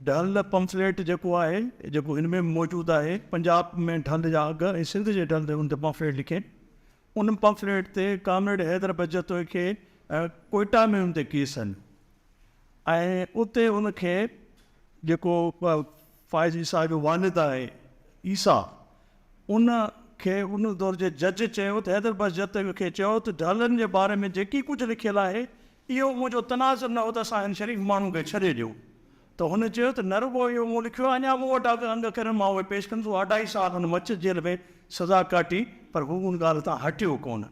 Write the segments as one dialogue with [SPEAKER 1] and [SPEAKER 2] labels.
[SPEAKER 1] ढल पम्फलेट जेको आहे जेको हिन में मौजूदु आहे, पंजाब में ढल जा अघ ऐं सिंध जे ढल ते उन ते पम्फलेट लिखे। उन पम्फलेट ते कामरेड हैदर बजतोई खे कोयटा में उन ते केस आहिनि ऐं उते उनखे जेको फ़ाइज़ ईसा जो वालिद आहे ईसा, उन खे उन दौर जे जज चयो त हैदर बजतोई खे चयो त ढलनि जे बारे में जेकी कुझु लिखियलु आहे इहो मुंहिंजो तनाज़ुर न हो त असां हिन शरीफ़ माण्हू खे छॾे ॾियो। त हुन चयो त न रुगो इहो मूं लिखियो आहे, अञा मूं वटि अंग करण मां उहे पेश कंदुसि। 2.5 साल हुन मच जेल में सज़ा काटी, पर हू उन ॻाल्हि तां हटियो कोन।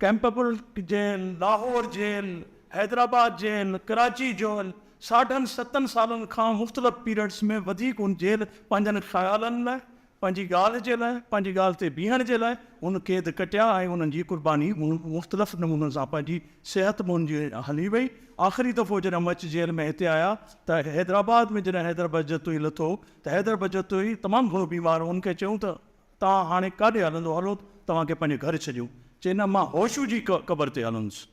[SPEAKER 1] Campbell jail, Lahore jail, Hyderabad jail, Karachi jail, 7.5 सालनि खां मुख़्तलिफ़ पीरियड्स में वधीक उन जेल पंहिंजनि ख़्यालनि लाइ, पंहिंजी ॻाल्हि जे लाइ, पंहिंजी ॻाल्हि ते बीहण जे लाइ उन क़ैद कटिया ऐं उन्हनि जी क़ुर्बानी मुख़्तलिफ़ नमूननि सां पंहिंजी सिहत में उनजी हली वई। आख़िरी दफ़ो जॾहिं मच जेल में हिते आया त हैदराबाद में जॾहिं हैदर बजतोई लथो त हैदर बजतोई तमामु घणो बीमार हो। उनखे चयूं त तव्हां हाणे काॾे हलंदो, हलो तव्हांखे पंहिंजे घर छॾियो। चई न, मां होशू जी क़बर ते हलंदुसि।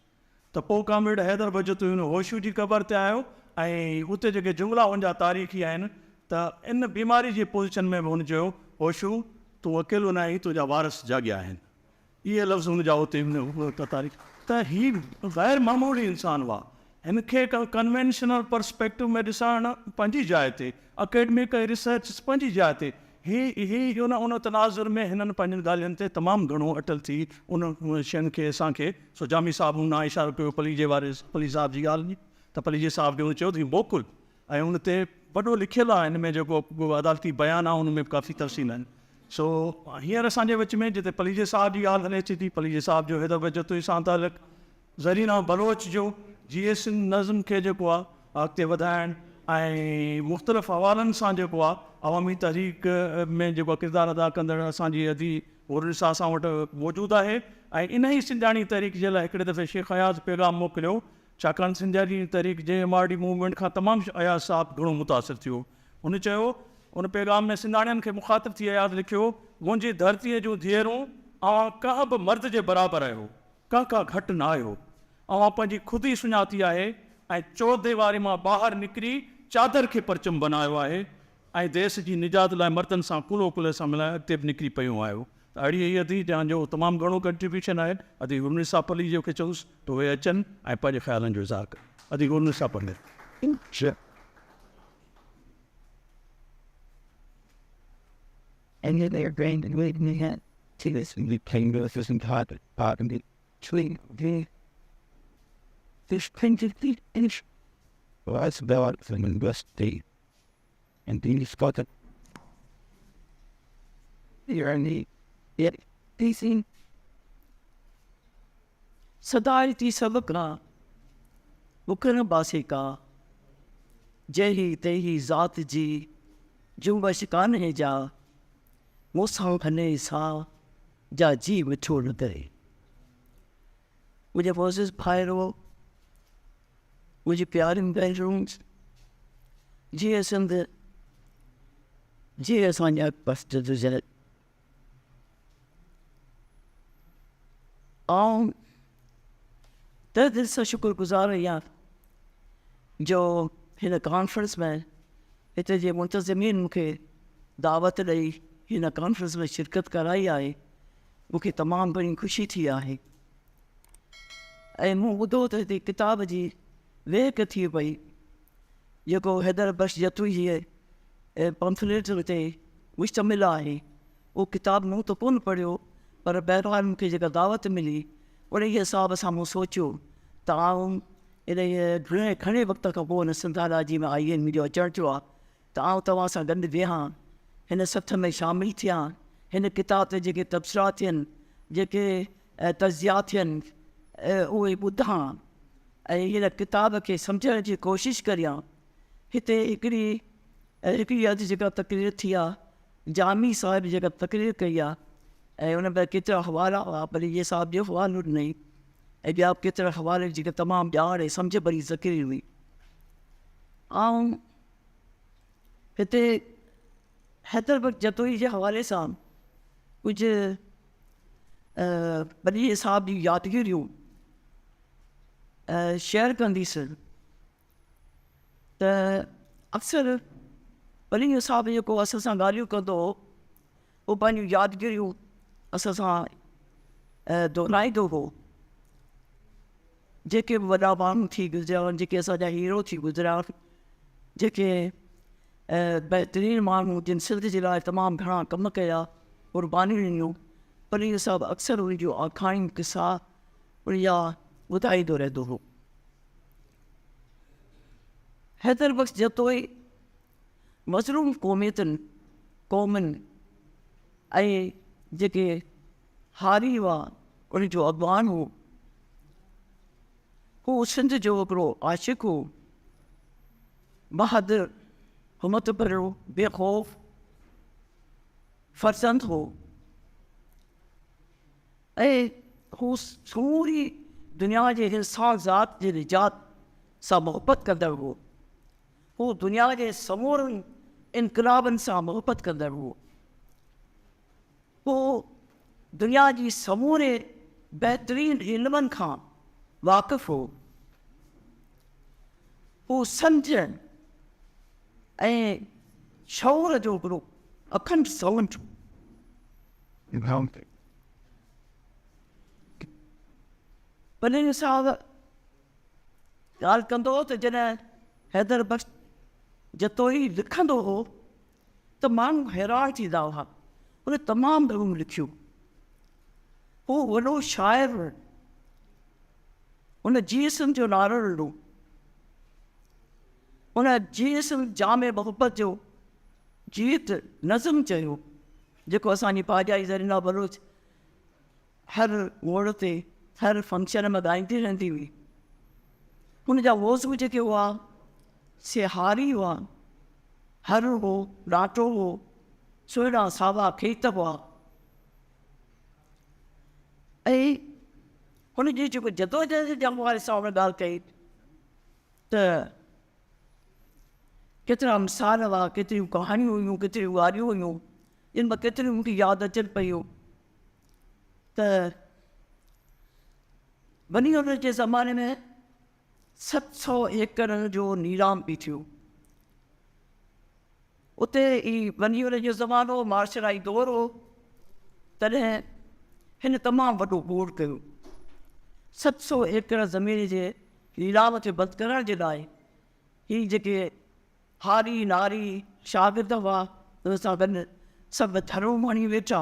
[SPEAKER 1] त पोइ कामरेड हैदर बजतोई उन होशू जी क़बर ते आयो ऐं उते जेके जुमिला उनजा तारीख़ी आहिनि त इन बीमारी जी पोज़ीशन में बि हुन चयो, होशू तूं अकेलो न आहीं, तुंहिंजा वारस जाॻिया आहिनि। इहे लफ़्ज़ हुनजा उते तारीख़। त हीउ ग़ैर मामूली इंसानु हुआ। हिन खे कन्वेंशनल पर्सपेक्टिव में ॾिसणु पंहिंजी जाइ ते, अकेडमिक रिसर्च पंहिंजी जाइ ते, ही उन तनाज़ुर में हिननि पंहिंजनि ॻाल्हियुनि ते तमामु घणो अटल थी उन शयुनि खे असांखे सो जामी साहिबु हुन इशारो कयो पलीजे वारे पली साहिब जी ॻाल्हि त पलीजे साहिब खे हुन चयो त मोकिल, ऐं उन ते वॾो लिखियलु आहे हिन में जेको अदालती बयानु आहे, उन में काफ़ी तफ़सील आहिनि। सो हींअर असांजे विच में जिते पलीजे साहिब जी ॻाल्हि हले थी, पलीजे साहिब जो हैदर बजतोई सां तालुक़, ज़रीना बलोच जो GS नज़म खे जेको आहे अॻिते वधाइणु ऐं मुख़्तलिफ़ हवालनि सां जेको आहे अवामी तहरीक में जेको किरदारु अदा कंदड़ असांजी अदी उर्सा असां वटि मौजूदु आहे। ऐं इन ई सिंधियाणी तहरीक जे लाइ हिकिड़े दफ़े शेख अयाज़ पैगाम मोकिलियो, छाकाणि सिंधियाणी तहरीक JMRD मूवमेंट खां तमामु अयाज़ साहिबु घणो मुतासिर थियो। हुन चयो उन पैगाम में सिंधाणियुनि खे मुखातिब थी अयाज़ लिखियो, मुंहिंजी धरतीअ जूं धीअरूं, अवां कंहिं बि मर्द जे बराबरि आहियो, का घटि न आहियो। अवां पंहिंजी ख़ुदि ई सुञाती आहे ऐं चौधे वारे मां ॿाहिरि निकिरी चादर खे परचम बनायो आहे ऐं देश जी निजात लाइ मर्दनि सां कुलो कुले सां मिलाए अॻिते बि निकिरी पियूं आहियो। त अहिड़ी हीअ अदी जंहिंजो तमामु घणो कंट्रीब्यूशन आहे। अदी गुरनिसा पली जो खे चयुसि त उहे अचनि ऐं पंहिंजे ख़्यालनि जो इज़हार कनि। अदी गुरनिसा पली
[SPEAKER 2] And then they're going to wait in the head to this and be playing with us and part of the tree. This painted the inch was about from university and being spotted. You're in the yet DC
[SPEAKER 3] Sadaiti Sabakra Bukana Basika Jehi Tehi Zatji Jumbashikan Heja Mosang Hane Sa Jaji Mature Day. Would you was his pyro? Would you appear in bedrooms? GS in the GS on your busted is in it. That is such a good guzara, जो हिन conference में हिते जे मुंतज़िमीन मूंखे दावत ॾेई हिन conference में शिरकत कराई आहे, मूंखे तमामु घणी ख़ुशी थी आहे। ऐं मूं ॿुधो त हिते किताब जी वेहक थी पई जेको हैदर बजतोई जी पम्फलेट ते मुश्तमिल आहे। उहो किताबु मूं त कोन पढ़ियो, पर बहरहाल मूंखे जेका दावत मिली उन जे हिसाब सां मूं सोचियो त आउं इन घणे वक़्त खां पोइ हिन सिंधाराजी में आई मुंहिंजो अचणु थियो आहे त आउं तव्हां सां गॾु वेहां, हिन सथ में शामिलु थियां, हिन किताब ते जेके तबसरा थियनि, जेके तज़िया थियनि उहे ॿुधां ऐं हिन किताब खे सम्झण जी कोशिशि करियां। हिते हिकिड़ी अॼु जेका तक़रीर थी आहे, जामी साहिब जेका तक़रीर कई आहे ऐं उन में केतिरा हवाला हुआ, पर इहे साहिब जो हवालो ॾिनई ऐं ॿिया केतिरा हवाले जेके तमामु ॼाण ऐं सम्झ भरी ज़कीर हुई। ऐं हिते हैदर बजतोई जे हवाले सां कुझु वॾी साहिब जी यादगिरियूं शेयर कंदीसि त अक्सर परींहं साहिबु जेको असां सां ॻाल्हियूं कंदो हो, उहो पंहिंजूं यादगिरियूं असां सां दोहिराईंदो हो। जेके बि वॾा माण्हू थी गुज़रिया आहिनि, जेके असांजा हीरो थी गुज़रिया आहिनि, जेके बहितरीनु माण्हू जिन सिंध जे लाइ तमामु घणा कम कया, क़ुर्बानियूं ॾिनियूं, परींहं साहिबु अक्सर उन जूं आखाणी किसा उनजा ॿुधाईंदो रहंदो हो। हैदर बख़्श जतोई मज़लूम क़ौमुनि ऐं जेके हारी हुआ उन जो अॻवान हो, हू सिंध जो हिकिड़ो आशिक़ हो, बहादुर, हिमत भरियो, बेख़ौफ़ फ़र्ज़ंद हो, ऐं हू पूरी दुनिया जे इंसान ज़ात जे निजात सां मुहबत कंदड़ हो। हू दुनिया जे समूरनि इनक़लाबनि सां मुहबत कंदड़ हो। हू दुनिया जी समूरे बहितरीनु इल्मनि खां वाक़िफ़ हो। हू सम्झ ऐं शौर जो हिकिड़ो अखंड सवंड हो। परींहं साहिबु ॻाल्हि कंदो हो त जॾहिं हैदर बख़्श जतोई लिखंदो हो त माण्हू हैरान थींदा हुआ। उन तमामु घणियूं लिखियूं। हू वॾो शाइर हो। उन जीअसम जो नालो ॾिनो। उन जीअसम जामे मोहब्बत जो जीत नज़म चयो, जेको असांजी भाॼाई ज़रीना बलोच हर मोड़ ते हर फंक्शन में ॻाईंदी रहंदी हुई। हुन जा मौज़ू जेके हुआ से हारी हुआ, हर हो, ॾाटो हो, सुहिणा सावा खेत हुआ। ऐं हुनजी जेको जदोजहद जे हवाले सां हुन ॻाल्हि कई त केतिरा मिसाल हुआ, केतिरियूं कहाणियूं हुयूं, केतिरियूं ॻाल्हियूं हुयूं, जिन मां केतिरियूं मूंखे यादि अचनि पियूं त वञी हुन जे ज़माने में 700 एकड़ जो नीलाम बि थियो। उते ई वञी हुन जो ज़मानो मार्शलाई दौर हो, तॾहिं हिन तमामु वॾो बोड़ कयो। 700 एकड़ ज़मीन जे नीलाम खे बंदि करण जे लाइ ही जेके हारी नारी शागिर्द हुआ, हुन सां गॾु सभु धर्म हणी वेठा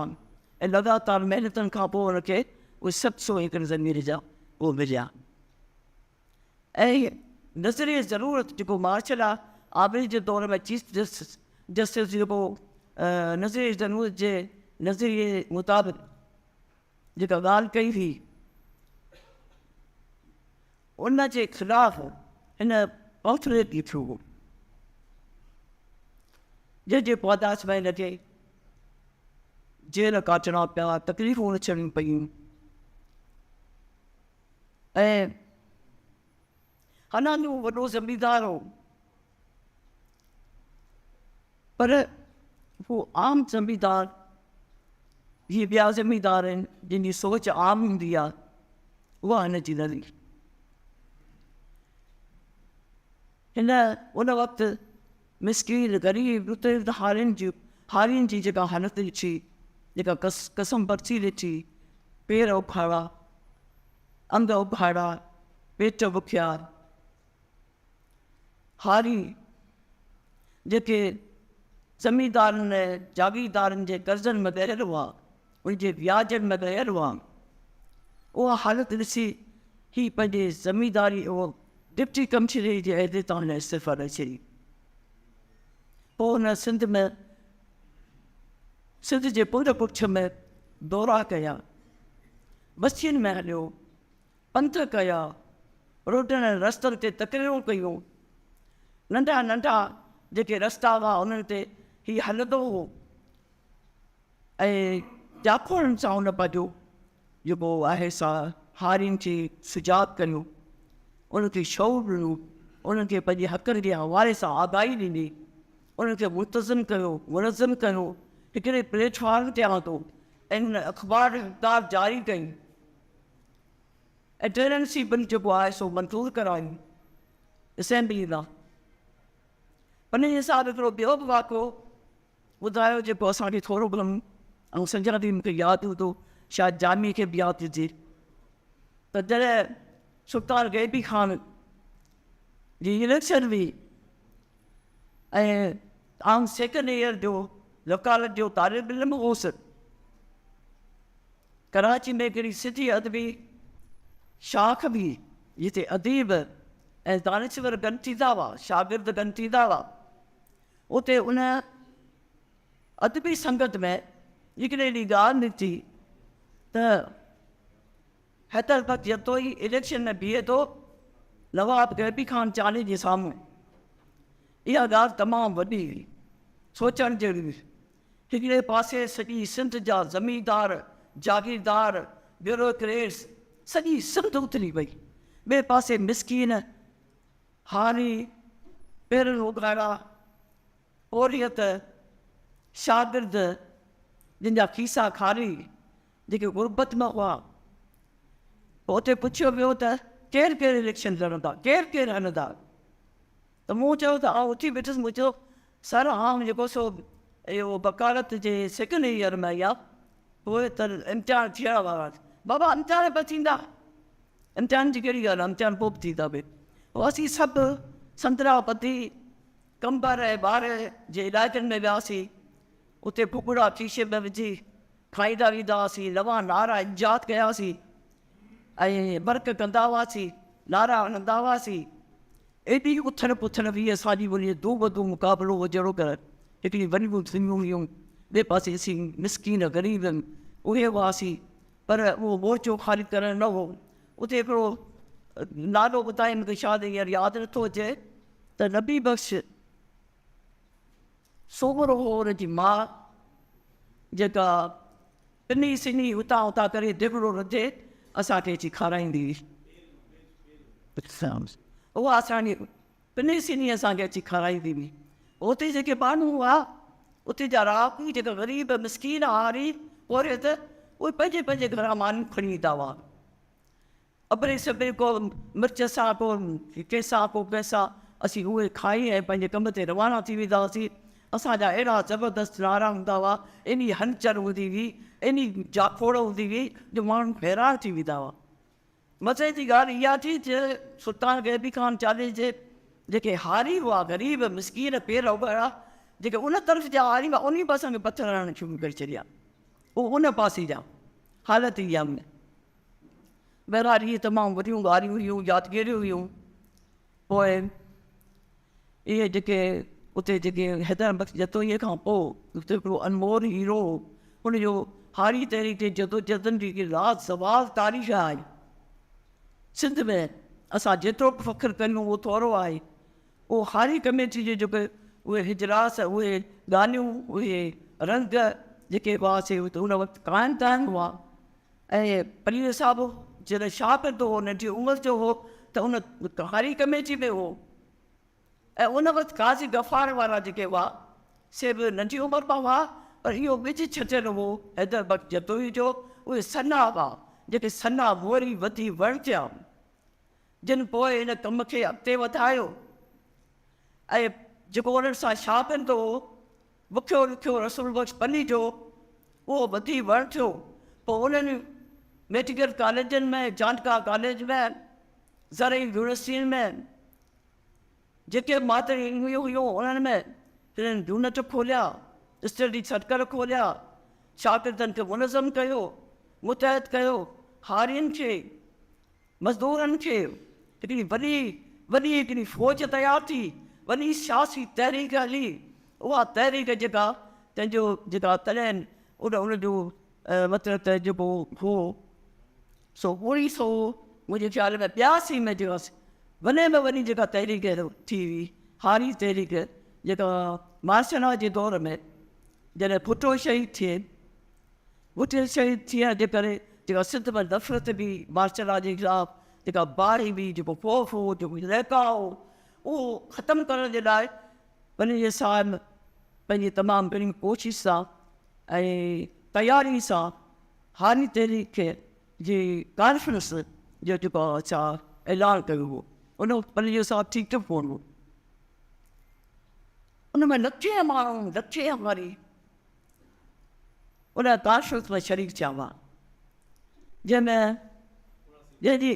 [SPEAKER 3] ऐं लगातार महिनतनि खां पोइ हुनखे उहे 700 एकड़ ज़मीन जा उहे मिलिया। ऐं नज़रिए ज़रूरत जेको मार्शल आबिद जे दौर में चीफ जस्टिस जेको नज़रिए ज़रूरत जे नज़रिए मुताबिक़ जेका ॻाल्हि कई हुई, उन जे ख़िलाफ़ु हिन पॉम्फलेट लिखियो हो, जंहिंजे पादाश में हिनखे जेल काटणा पिया, तकलीफ़ूं अचणियूं पियूं। ऐं हालांकि हू वॾो ज़मींदार हो, पर हू आम ज़मींदार, इहे ॿिया ज़मींदार आहिनि जिन जी सोच आम हूंदी आहे, उहा हिन जी न हुई। हिन उन वक़्तु मिसकीन ग़रीब रुतल हारियुनि जी जेका हालति ॾिठी, जेका कसम बरसी ॾिठी, पेर उखाड़ा, अंग उखाड़ा, पेट बुखिया, हारी जेके ज़मींदारनि जागीरदारनि जे कर्ज़नि में ॻरियल हुआ, उनजे व्याजनि में ॻरियल हुआ, उहा हालति ॾिसी ही पंहिंजे ज़मींदारी उहो डिप्टी कमिश्नर जे अहदे तां हिन इस्तीफ़ा ॾेई छॾी। पोइ हुन सिंध जे पुर पुछ में दौरा कया, बस्तियुनि में हलियो, पंथ कया, रोडनि ऐं रस्तनि ते तकरीरूं कयूं। नंढा नंढा जेके रस्ता हुआ उन्हनि ते हीउ हलंदो हो ऐं जाखोड़नि सां हुन पंहिंजो जेको आहे सा हारियुनि खे सुजाग कयूं, उनखे शौक़ु ॾिनो, उन्हनि खे पंहिंजे हक़नि जे हवाले सां आगाही ॾिनी, उन्हनि खे मुतज़िम कयो, मुनज़्ज़म कयो, हिकिड़े प्लेटफॉर्म ते आंदो ऐं हुन अख़बार किताब जारी कयूं ऐं टेनेंसी बिल जेको आहे सो मंज़ूरु करायूं असेंबली लाइ। पनीर साहब हिकिड़ो ॿियो बि वाक़ियो ॿुधायो जेको असांखे थोरो घणो ऐं संजना बि मूंखे यादि हूंदो शायदि जामी खे बि यादि हुजे त जॾहिं सुल्तान गैबी ख़ान जी इलेक्शन हुई ऐं आउं सेकेंड ईयर जो वकालत जो तालिब इल्मु हुउसि कराची में हिकिड़ी सिधी अदबी शाख हुई जिते अदीब ऐं दानिश्वर गॾु थींदा हुआ शागिर्द गॾु थींदा हुआ उते उन अदबी संगत में हिकिड़ी अहिड़ी ॻाल्हि निकिती त हैदर बख्श जतोई इलेक्शन में बीहे थो नवाब गैबी ख़ान चांदी जे साम्हूं इहा ॻाल्हि तमामु वॾी हुई सोचणु जहिड़ी हुई हिकिड़े पासे सॼी सिंध जा ज़मींदार जागीरदार ब्यूरोक्रेट्स सॼी सिंध उथरी वई ॿिए पासे मिसकीन हारी पेरनि उगाड़ा ओरियत शागिर्द जिन जा खीसा खारी जेके गुरबत में हुआ पोइ उते पुछियो वियो त केरु केरु इलेक्शन लड़ंदा केरु केरु हलंदा त मूं चयो त आउं उथी बीठुसि मूं चयो सर आउं जेको सो इहो वकालत जे सेकेंड ईयर में आई आहे पोइ त इम्तिहान थियण वारा बाबा इम्तिहान पिया थींदा इम्तिहान जी कहिड़ी ॻाल्हि आहे इम्तिहान पोइ बि थींदा बि पोइ असीं सभु संतरा पती कंबर ऐं ॿार जे इलाइक़नि में वियासीं उते फुकड़ा शीशे में विझी खाईंदा वेंदा हुआसीं नवां नारा इजाद कयासीं ऐं बर्क कंदा हुआसीं नारा हणंदा हुआसीं एॾी उथण पुथण हुई असांजी वरी दू वधू मुक़ाबिलो हो जहिड़ो कर हिकिड़ी वॾियूं थींदियूं हुयूं ॿिए पासे असीं मिसकीन ग़रीब उहे हुआसीं पर उहो मोर्चो ख़ाली करणु न हो उते हिकिड़ो नालो ॿुधाए मूंखे शायदि हींअर यादि नथो अचे त नबी बख़्श सोमरो हो हुनजी माउ जेका पिनी सिनी हुतां हुतां करे दिगड़ो रधे असांखे अची खाराईंदी हुई उहा असांजी पिनी सिनी असांखे अची खाराईंदी हुई उते जेके माण्हू हुआ उते जा राहती जेका ग़रीब मिसकीन हारी ओरियत उहे पंहिंजे पंहिंजे घरां माण्हू खणी ईंदा हुआ अबरे सबरे को मिर्च सां को कंहिंसां को कंहिंसां असीं उहे खाई ऐं पंहिंजे कम ते रवाना थी वेंदा हुआसीं असांजा अहिड़ा ज़बरदस्त नारा हूंदा हुआ एॾी हलचल हूंदी हुई एॾी जाखोड़ हूंदी हुई जो माण्हू हैरान थी वेंदा हुआ मज़े जी ॻाल्हि इहा थी जे सुल्तान गैबी ख़ान चांदनी जे जेके हारी हुआ ग़रीब मिसकीन पेर उघड़ा जेके उन तरफ़ जा हारी हुआ उन पासे में पथर हणणु शुरू करे छॾिया उहो उन पासे जा हालति इहा में बहरहाल इहे तमामु वॾियूं ॻाल्हियूं हुयूं यादगिरियूं हुयूं पोइ इहे जेके उते जेके हैदर बख्श जतोईअ खां पोइ उते हिकिड़ो अनमोल हीरो हुनजो हारी तहरीक ते जदोजहदनि जी हिकिड़ी लाज़वाब तारीख़ आहे सिंध में असां जेतिरो बि फ़ख़्रु कयूं उहो थोरो आहे उहो हारी कमेटी जे जेके उहे हिजरास उहे ॻाल्हियूं उहे रंग जेके हुआसीं उन वक़्तु क़ाइमु कान हुआ ऐं पनीर साहिबु जॾहिं शागिर्द हो नंढी उमिरि जो हो त उन हारी कमेटी में हो ऐं उन वक़्तु काज़ी गफ़ार वारा जेके हुआ से बि नंढी उमिरि मां हुआ पर इहो विझ छॾियलु हो हैदर बख्श जतोई जो उहे सन्हा हुआ जेके सन्हा वरी वधी वणिजिया जिन पोइ हिन कम खे अॻिते वधायो ऐं जेको उन्हनि सां शागिर्द हो बुखियो ॾुखियो रसूल बख्श पनी जो उहो वधी वणिजियो पोइ उन्हनि मेडिकल कॉलेजनि में जानका कॉलेज में ज़रई यूनिवर्सिटियुनि में जेके मातरी हुयूं उन्हनि में हिननि यूनिट खोलिया स्टडी सर्कल खोलिया शागिर्दनि खे मुनज़म कयो मुतहद कयो हारियुनि खे मज़दूरनि खे हिकिड़ी वॾी हिकिड़ी फ़ौज तयारु थी वॾी सियासी तहरीक हली उहा तहरीक जेका तंहिंजो जेका तॾहिं उनजो मतिलबु त जेको हो सो 1900 मुंहिंजे ख़्याल में 82 में जेका वॾे में वॾी जेका तहरीक थी हुई हारी तहरीक जेका मार्शल जे दौर में जॾहिं भुट्टो शहीद थिए भुट्टे शहीद थियण जे करे जेका सिंध में नफ़रत बि मार्शल जे ख़िलाफ़ जेका बाड़ी बि जेको ख़ौफ़ हो जेको लहका हो उहो ख़तमु करण जे लाइ पनीर साहिब पंहिंजी तमामु घणी कोशिश सां ऐं तयारी सां हारी तहरीक जी कॉन्फ्रेंस जो जेको असां ऐलान कयो हो उन पनीर साहिब ठीकु कोन हो में लखे माण्हू लखे हमारी उन कॉन्फ्रेंस में शरीक थिया हुआ जंहिंमें जंहिंजी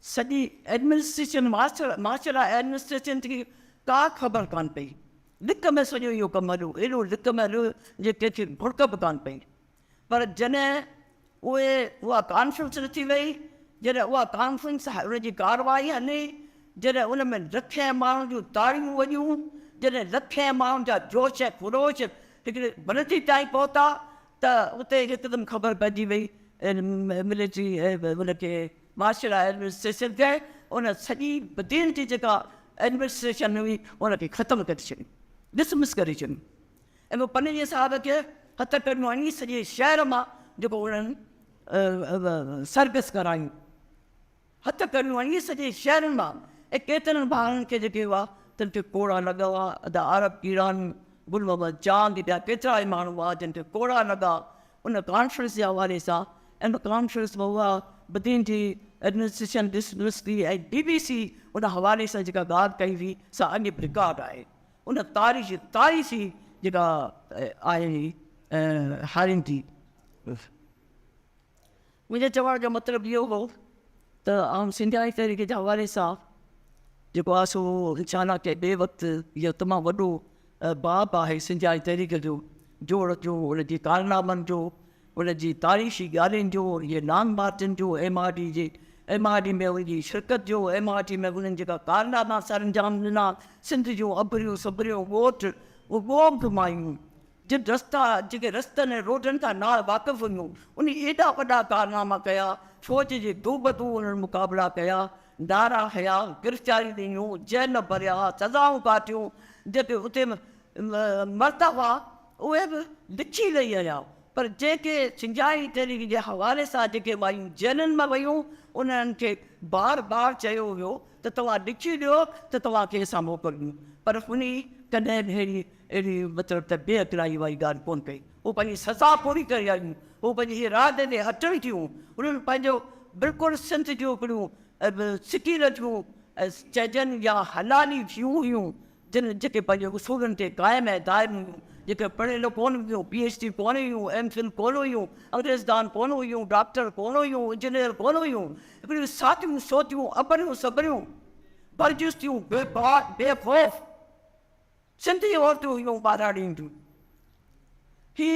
[SPEAKER 3] सॼी एडमिनिस्ट्रेशन मास्टर एडमिनिस्ट्रेशन जी का ख़बर कान पई लिक में सॼो इहो कमु हलियो एॾो लिक में हलियो जे कंहिंखे भुड़क बि कान पई पर जॾहिं उहा कॉन्फ्रेंस रखी वई जॾहिं उहा कॉन्फ्रेंस उनजी कारवाई हली जॾहिं उन में लखे माण्हुनि जूं ताड़ियूं वॼियूं जॾहिं लखे माण्हुनि जा जोश ऐं ख़ुरोश हिकिड़े भरती ताईं पहुता त उते हिकदमि ख़बर पइजी वई मिलिट्री उनखे मार्शल एडमिनिस्ट्रेशन खे उन सॼी बदीन जी जेका एडमिनिस्ट्रेशन हुई उनखे ख़तमु करे छॾी डिसमिस करे छॾी ऐं पोइ पनीर साहिब खे हथ कढिणो वञी सॼे शहर मां जेको उन्हनि सर्विस करायूं हथ कढिणो वञी सॼे शहरनि मां ऐं केतिरनि ॿारनि खे जेके हुआ तिन खे कोड़ा लॻा हुआ अदा अरब ईरान गुल मोहम्मद चांद ॿिया केतिरा ई माण्हू हुआ जिन खे कोड़ा लॻा उन कॉन्फ्रेंस जे हवाले सां ऐं कॉन्फ्रेंस में उहा बदीन जी एडमिनिस्ट्रेशन डिसमिस थी ऐं BBC उन हवाले सां जेका ॻाल्हि कई हुई सा अॼु बि रिकॉर्ड आहे उन तारीख़ी जेका आहे हारियुनि जी मुंहिंजे चवण जो मतिलबु इहो हो त आउं सिंधियाई तरीक़े जे हवाले सां जेको आहे सो इंशाल्लाह के ॿिए वक़्तु इहो तमामु वॾो बाब आहे सिंधियाई तरीक़े जो जोड़ जो उनजी कारनामनि जो उनजी तारीख़ी ॻाल्हियुनि जो इहे लॉन्ग मार्चनि जो MRD में उनजी शिरकत जो MRD में उन्हनि जेका कारनामा सर अंजाम ॾिना सिंध जूं अबरियूं सबरियूं ॻोठ उहो घुमायूं जिन रस्ता जेके रस्तनि ऐं रोडनि खां ना वाक़ुफ़ु हुयूं उन एॾा वॾा कारनामा कया फ़ौज जे दूबदू उन्हनि मुक़ाबला कया नारा हया गिरफ़्तारी ॾिनियूं जेल भरिया सज़ाऊं काटियूं जेके उते मरता हुआ उहे बि लिखी रही आया पर जेके सिंधियाई तरीक़े जे हवाले सां जेके मायूं जेलनि में वयूं उन्हनि खे बार बार चयो वियो त तव्हां लिखी ॾियो त तव्हांखे असां मोकिलियूं पर उन कॾहिं बि अहिड़ी मतिलबु त बेअतराई वारी ॻाल्हि कोन कई उहे पंहिंजी सज़ा पूरी करे आयूं उहे पंहिंजी इरादे ते अटल थियूं उन्हनि पंहिंजो बिल्कुलु सिंध जूं हिकिड़ियूं सिकील थियूं चइजनि या हलाली थियूं हुयूं जिन जेके पंहिंजे उसूलनि ते क़ाइमु ऐं दाइम हुयूं जेके पढ़ियल कोन हुयूं PhD कोन हुयूं MPhil कोन हुयूं अंग्रेज़दान कोन हुयूं डॉक्टर कोन हुयूं इंजीनियर कोन हुयूं हिकिड़ियूं साथियूं सोतियूं अबरियूं सबरियूं बरजुस्तियूं बेखौफ़ सिंधी औरतूं हुयूं ॿाराड़ियूं जूं ही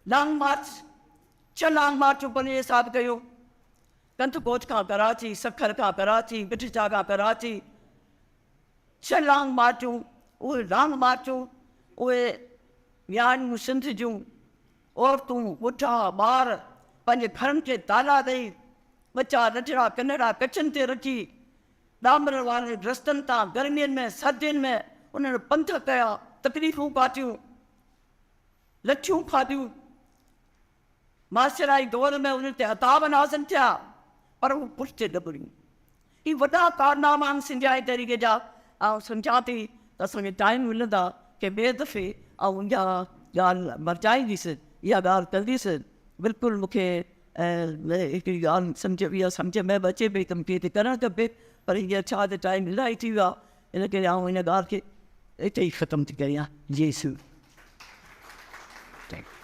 [SPEAKER 3] लॉन्ग मार्च 6 लॉन्ग मार्चूं पनीर साहिब कयो कंथकोट खां कराची सखर खां कराची बिटिशा खां कराची 6 लॉन्ग मार्चूं उहे लॉन्ग मार्चूं उहे न्याणियूं सिंध जूं औरतूं ॿुढा ॿार पंहिंजे घरनि खे ताला ॾेई बचा नंढड़ा कनड़ा कचनि ते रखी डामर वारे रस्तनि तां गर्मियुनि में सर्दियुनि में उन्हनि पंध कया तकलीफ़ूं काटियूं लठियूं खाधियूं मास्टराई दौर में उन्हनि ते अताब नाज़न थिया पर उहे पुठिते दॿड़ियूं ही वॾा कारनामा आहिनि सिंधियाई तरीक़े जा ऐं सम्झां थी त असांखे टाइम मिलंदा कि ॿिए दफ़े ऐं इहा ॻाल्हि मटाईंदीसि इहा ॻाल्हि कंदीसि बिल्कुलु मूंखे हिकिड़ी ॻाल्हि इहा सम्झ में बि अचे पई त मूंखे हिते करणु खपे पर हीअ छा त टाइम इलाही थी वियो आहे इन करे आउं हिन ॻाल्हि खे हिते ई ख़तमु थी कयां जय सूर